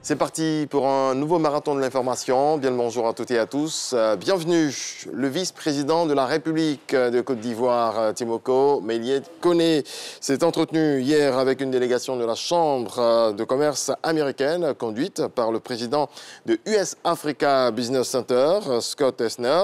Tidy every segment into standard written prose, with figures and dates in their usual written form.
C'est parti pour un nouveau marathon de l'information. Bien le bonjour à toutes et à tous. Bienvenue. Le vice-président de la République de Côte d'Ivoire, Timoko Mélié Koné, s'est entretenu hier avec une délégation de la Chambre de commerce américaine conduite par le président de US Africa Business Center, Scott Esner.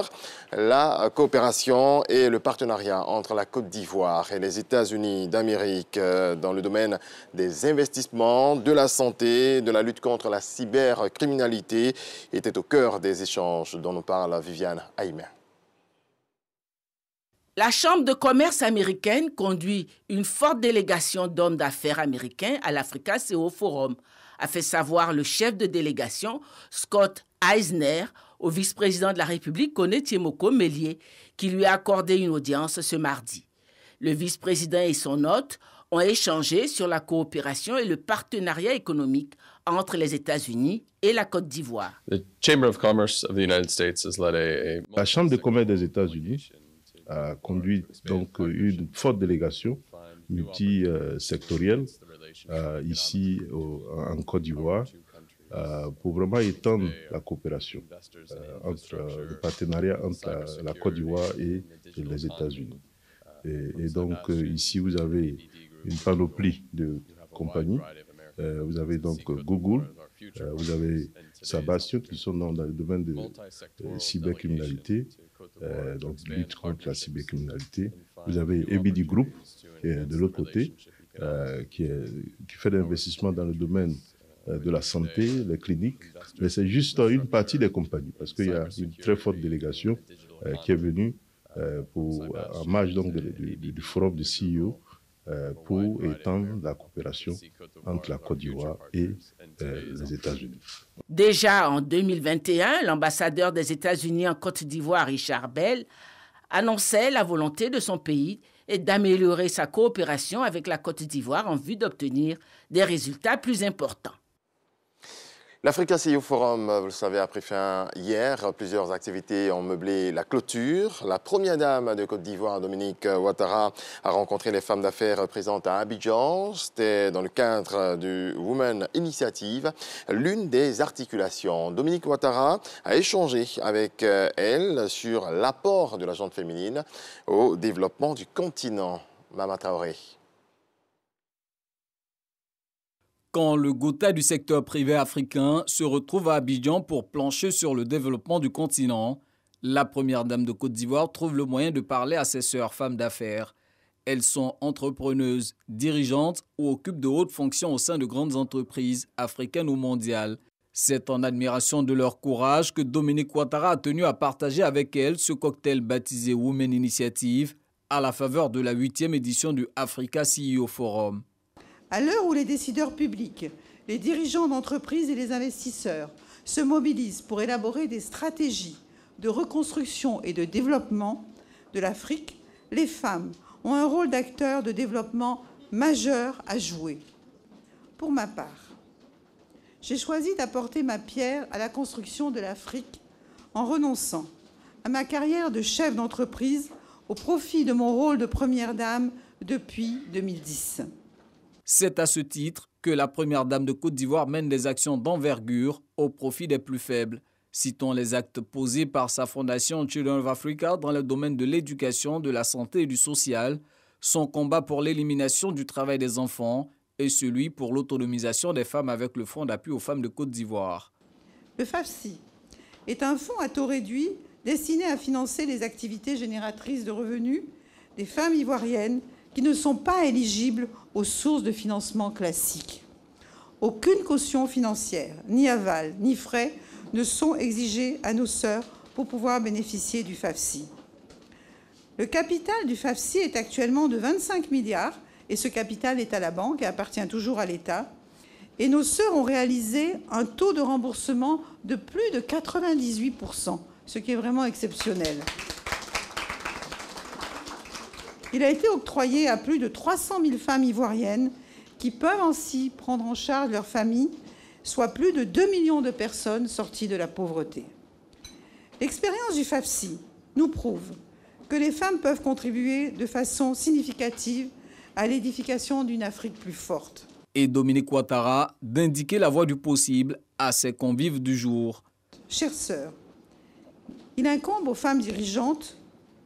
La coopération et le partenariat entre la Côte d'Ivoire et les États-Unis d'Amérique dans le domaine des investissements, de la santé, de la lutte contre la cybercriminalité était au cœur des échanges dont nous parle Viviane Haïmen. La Chambre de commerce américaine conduit une forte délégation d'hommes d'affaires américains à l'Africa CEO Forum, a fait savoir le chef de délégation Scott Eisner au vice-président de la République Koné Timoko Mélié, qui lui a accordé une audience ce mardi. Le vice-président et son hôte ont échangé sur la coopération et le partenariat économique entre les États-Unis et la Côte d'Ivoire. La Chambre de commerce des États-Unis a conduit donc une forte délégation multisectorielle ici en Côte d'Ivoire pour vraiment étendre la coopération le partenariat entre la Côte d'Ivoire et les États-Unis. Et donc ici vous avez une panoplie de compagnies. Vous avez donc Google, vous avez Sabastio qui sont dans le domaine de cybercriminalité, donc lutte contre la cybercriminalité. Vous avez ABD Group de l'autre côté qui fait de l'investissement dans le domaine de la santé, les cliniques, mais c'est juste une partie des compagnies parce qu'il y a une très forte délégation qui est venue en marge donc du forum de CEO pour étendre la coopération entre la Côte d'Ivoire et les États-Unis. Déjà en 2021, l'ambassadeur des États-Unis en Côte d'Ivoire, Richard Bell, annonçait la volonté de son pays et d'améliorer sa coopération avec la Côte d'Ivoire en vue d'obtenir des résultats plus importants. L'Africa CEO Forum, vous le savez, a pris fin hier. Plusieurs activités ont meublé la clôture. La première dame de Côte d'Ivoire, Dominique Ouattara, a rencontré les femmes d'affaires présentes à Abidjan. C'était dans le cadre du Women Initiative, l'une des articulations. Dominique Ouattara a échangé avec elle sur l'apport de la gente féminine au développement du continent. Mama Traoré. Quand le Gotha du secteur privé africain se retrouve à Abidjan pour plancher sur le développement du continent, la première dame de Côte d'Ivoire trouve le moyen de parler à ses sœurs femmes d'affaires. Elles sont entrepreneuses, dirigeantes ou occupent de hautes fonctions au sein de grandes entreprises africaines ou mondiales. C'est en admiration de leur courage que Dominique Ouattara a tenu à partager avec elles ce cocktail baptisé Women Initiative à la faveur de la 8e édition du Africa CEO Forum. À l'heure où les décideurs publics, les dirigeants d'entreprises et les investisseurs se mobilisent pour élaborer des stratégies de reconstruction et de développement de l'Afrique, les femmes ont un rôle d'acteur de développement majeur à jouer. Pour ma part, j'ai choisi d'apporter ma pierre à la construction de l'Afrique en renonçant à ma carrière de chef d'entreprise au profit de mon rôle de première dame depuis 2010. C'est à ce titre que la première dame de Côte d'Ivoire mène des actions d'envergure au profit des plus faibles. Citons les actes posés par sa fondation Children of Africa dans le domaine de l'éducation, de la santé et du social, son combat pour l'élimination du travail des enfants et celui pour l'autonomisation des femmes avec le Fonds d'appui aux femmes de Côte d'Ivoire. Le FAFSI est un fonds à taux réduit destiné à financer les activités génératrices de revenus des femmes ivoiriennes qui ne sont pas éligibles aux sources de financement classiques. Aucune caution financière, ni aval, ni frais ne sont exigés à nos sœurs pour pouvoir bénéficier du FAFSI. Le capital du FAFSI est actuellement de 25 milliards et ce capital est à la banque et appartient toujours à l'État. Et nos sœurs ont réalisé un taux de remboursement de plus de 98%, ce qui est vraiment exceptionnel. Il a été octroyé à plus de 300 000 femmes ivoiriennes qui peuvent ainsi prendre en charge leur famille, soit plus de 2 millions de personnes sorties de la pauvreté. L'expérience du FAFSI nous prouve que les femmes peuvent contribuer de façon significative à l'édification d'une Afrique plus forte. et Dominique Ouattara d'indiquer la voie du possible à ses convives du jour. Chères sœurs, il incombe aux femmes dirigeantes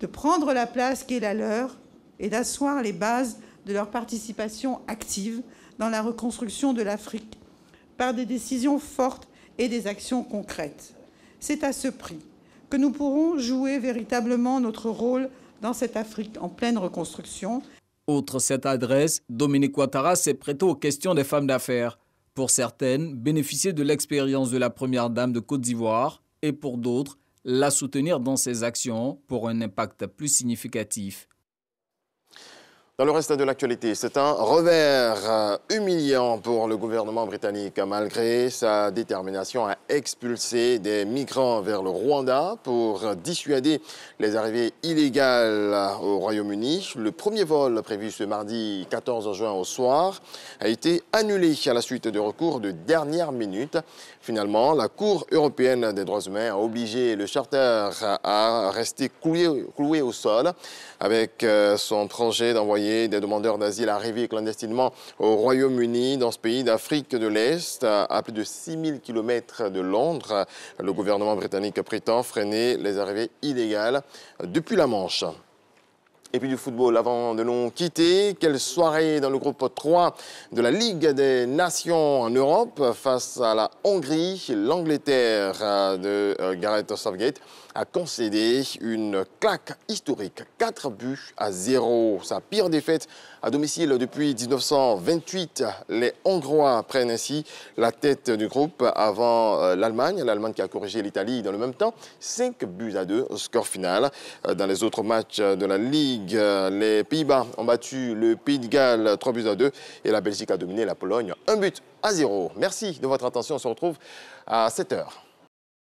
de prendre la place qui est la leur et d'asseoir les bases de leur participation active dans la reconstruction de l'Afrique par des décisions fortes et des actions concrètes. C'est à ce prix que nous pourrons jouer véritablement notre rôle dans cette Afrique en pleine reconstruction. Outre cette adresse, Dominique Ouattara s'est prêté aux questions des femmes d'affaires. Pour certaines, bénéficier de l'expérience de la première dame de Côte d'Ivoire et pour d'autres, la soutenir dans ses actions pour un impact plus significatif. Dans le reste de l'actualité, c'est un revers humiliant pour le gouvernement britannique, malgré sa détermination à expulser des migrants vers le Rwanda pour dissuader les arrivées illégales au Royaume-Uni. Le premier vol prévu ce mardi 14 juin au soir a été annulé à la suite de recours de dernière minute. Finalement, la Cour européenne des droits humains a obligé le charter à rester cloué au sol avec son projet d'envoyer des demandeurs d'asile arrivés clandestinement au Royaume-Uni, dans ce pays d'Afrique de l'Est, à plus de 6000 km de Londres. Le gouvernement britannique prétend freiner les arrivées illégales depuis la Manche. Et puis du football, avant de nous quitter, quelle soirée dans le groupe 3 de la Ligue des Nations en Europe face à la Hongrie. L'Angleterre de Gareth Southgate a concédé une claque historique, 4-0. Sa pire défaite à domicile depuis 1928. Les Hongrois prennent ainsi la tête du groupe avant l'Allemagne. L'Allemagne qui a corrigé l'Italie dans le même temps, 5-2 au score final. Dans les autres matchs de la Ligue, les Pays-Bas ont battu le Pays de Galles 3-2 et la Belgique a dominé la Pologne 1-0. Merci de votre attention. On se retrouve à 7h.